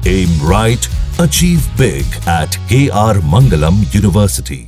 Aim right, achieve big at KR Mangalam University.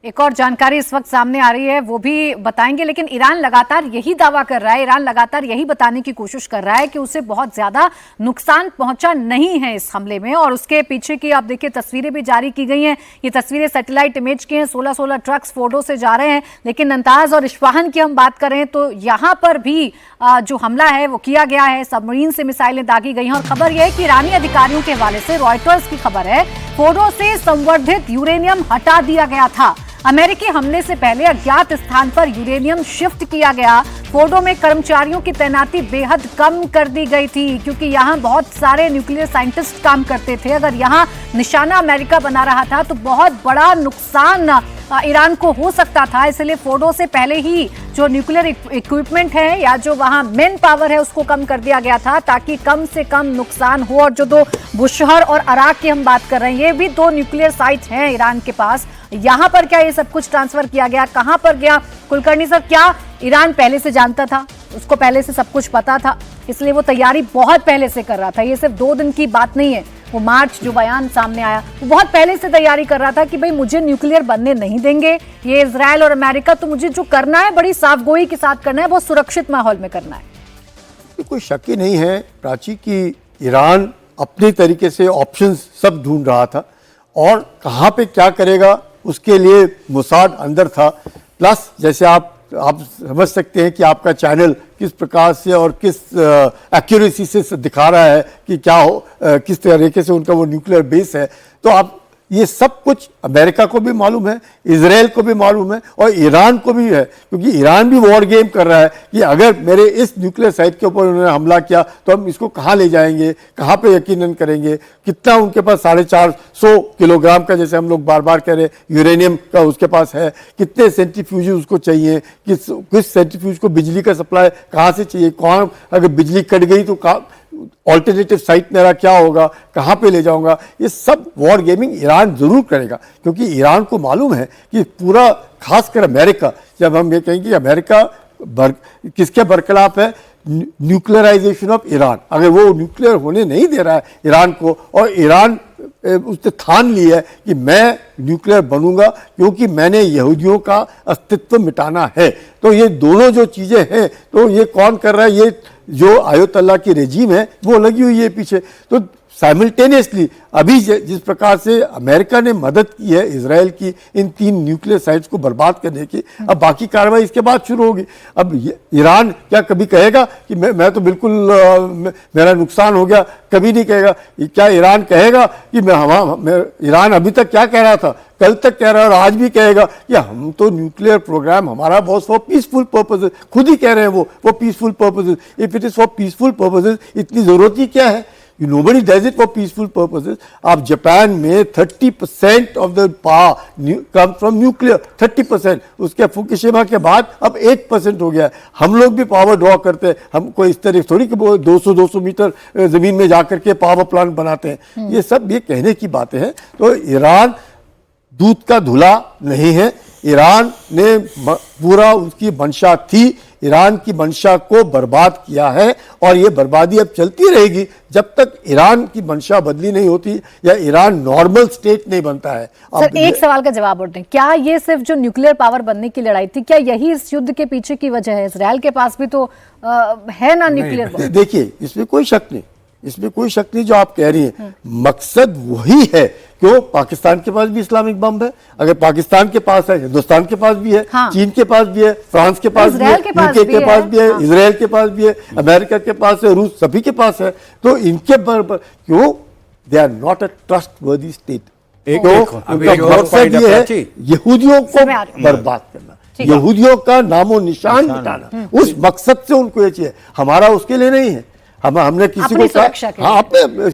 एक और जानकारी इस वक्त सामने आ रही है, वो भी बताएंगे, लेकिन ईरान लगातार यही दावा कर रहा है, ईरान लगातार यही बताने की कोशिश कर रहा है कि उसे बहुत ज्यादा नुकसान पहुंचा नहीं है इस हमले में। और उसके पीछे की आप देखिए तस्वीरें भी जारी की गई हैं। ये तस्वीरें सैटेलाइट इमेज की हैं। 16 ट्रक्स फोर्डो से जा रहे हैं। लेकिन नंताज और इस्फहान की हम बात करें तो यहाँ पर भी जो हमला है वो किया गया है। सबमरीन से मिसाइलें दागी गई हैं। और खबर यह है कि ईरानी अधिकारियों के हवाले से रॉयटर्स की खबर है, फोर्डो से संवर्धित यूरेनियम हटा दिया गया था। अमेरिकी हमले से पहले अज्ञात स्थान पर यूरेनियम शिफ्ट किया गया। फोर्डो में कर्मचारियों की तैनाती बेहद कम कर दी गई थी, क्योंकि यहाँ बहुत सारे न्यूक्लियर साइंटिस्ट काम करते थे। अगर यहाँ निशाना अमेरिका बना रहा था तो बहुत बड़ा नुकसान ईरान को हो सकता था। इसलिए फोर्डो से पहले ही जो न्यूक्लियर इक्विपमेंट है या जो वहाँ मैन पावर है उसको कम कर दिया गया था, ताकि कम से कम नुकसान हो। और जो दो बुशहर और अराक की हम बात कर रहे हैं, ये भी दो न्यूक्लियर साइट हैं ईरान के पास। यहाँ पर क्या ये सब कुछ ट्रांसफर किया गया, कहाँ पर गया? कुलकर्णी सर, क्या ईरान पहले से जानता था, उसको पहले से सब कुछ पता था, इसलिए वो तैयारी बहुत पहले से कर रहा था? ये सिर्फ 2 दिन की बात नहीं है। वो मार्च जो बयान सामने आया, वो बहुत पहले से तैयारी कर रहा था कि भाई मुझे न्यूक्लियर बनने नहीं देंगे ये इजराइल और अमेरिका, तो मुझे जो करना है बड़ी साफगोई के साथ करना है, बहुत सुरक्षित माहौल में करना है। कोई शक ही नहीं है प्राची की ईरान अपने तरीके से ऑप्शंस सब ढूंढ रहा था और कहाँ पे क्या करेगा उसके लिए मोसाद अंदर था। प्लस जैसे आप समझ सकते हैं कि आपका चैनल किस प्रकार से और किस एक्यूरेसी से दिखा रहा है कि क्या हो, किस तरीके से उनका वो न्यूक्लियर बेस है। तो आप ये सब कुछ अमेरिका को भी मालूम है, इजराइल को भी मालूम है और ईरान को भी है, क्योंकि ईरान भी वॉर गेम कर रहा है कि अगर मेरे इस न्यूक्लियर साइट के ऊपर उन्होंने हमला किया तो हम इसको कहाँ ले जाएंगे, कहाँ पे यकीनन करेंगे, कितना उनके पास 450 किलोग्राम का, जैसे हम लोग बार बार कह रहे हैं, यूरेनियम का उसके पास है, कितने सेंट्रीफ्यूज उसको चाहिए, किस सेंट्रीफ्यूज को बिजली का सप्लाई कहाँ से चाहिए, कौन अगर बिजली कट गई तो ऑल्टरनेटिव साइट मेरा क्या होगा, कहाँ पे ले जाऊंगा। ये सब वॉर गेमिंग ईरान जरूर करेगा, क्योंकि ईरान को मालूम है कि पूरा, खासकर अमेरिका, जब हम ये कहेंगे कि अमेरिका किसके बरखिलाफ है, न्यूक्लियराइजेशन ऑफ ईरान। अगर वो न्यूक्लियर होने नहीं दे रहा है ईरान को, और ईरान उसने ठान ली है कि मैं न्यूक्लियर बनूंगा क्योंकि मैंने यहूदियों का अस्तित्व मिटाना है, तो ये दोनों जो चीजें हैं, तो ये कौन कर रहा है? ये जो आयतुल्लाह की रेजिम है वो लगी हुई है पीछे। तो साइमल्टेनियसली अभी जिस प्रकार से अमेरिका ने मदद की है इजराइल की इन 3 न्यूक्लियर साइट्स को बर्बाद करने की, अब बाकी कार्रवाई इसके बाद शुरू होगी। अब ईरान क्या कभी कहेगा कि मैं तो बिल्कुल मेरा नुकसान हो गया? कभी नहीं कहेगा। क्या ईरान कहेगा कि ईरान अभी तक क्या कह रहा था, कल तक कह रहा है और आज भी कहेगा कि हम तो न्यूक्लियर प्रोग्राम हमारा बहुत फॉर पीसफुल पर्पसेस, खुद ही कह रहे हैं वो peaceful purposes. If it is for peaceful purposes, इतनी जरूरत ही क्या है? Nobody does it for peaceful purposes. आप जापान में 30% of the power comes from nuclear, 30%। उसके फुकुशिमा के बाद अब 8% हो गया है। हम लोग भी पावर ड्रॉ करते हैं, हम कोई इस तरह थोड़ी कि 200 मीटर जमीन में जाकर के पावर प्लांट बनाते हैं। ये सब ये कहने की बातें हैं। तो ईरान दूध का धुला नहीं है। ईरान ने पूरा उसकी मंशा थी, ईरान की मंशा को बर्बाद किया है और ये बर्बादी अब चलती रहेगी जब तक ईरान की मंशा बदली नहीं होती या ईरान नॉर्मल स्टेट नहीं बनता है। सर, एक सवाल का जवाब और दें, क्या ये सिर्फ जो न्यूक्लियर पावर बनने की लड़ाई थी, क्या यही इस युद्ध के पीछे की वजह है? इजराइल के पास भी तो है ना न्यूक्लियर। देखिए, इसमें कोई शक नहीं, इसमें कोई शक नहीं जो आप कह रही हैं। मकसद वही है। क्यों? पाकिस्तान के पास भी इस्लामिक बम है। अगर पाकिस्तान के पास है, हिंदुस्तान के पास भी है, चीन के पास भी है, फ्रांस के पास भी है, यूके के पास भी है, इजराइल के पास भी है, अमेरिका के पास है, रूस, सभी के पास है। तो इनके क्यों? They are not a trustworthy state. उनका मकसद ये है यहूदियों को बर्बाद करना, यहूदियों का नामो निशान मिटाना। उस मकसद से उनको ये चाहिए, हमारा उसके लिए नहीं है। हमने किसी को कहा, हाँ, आपने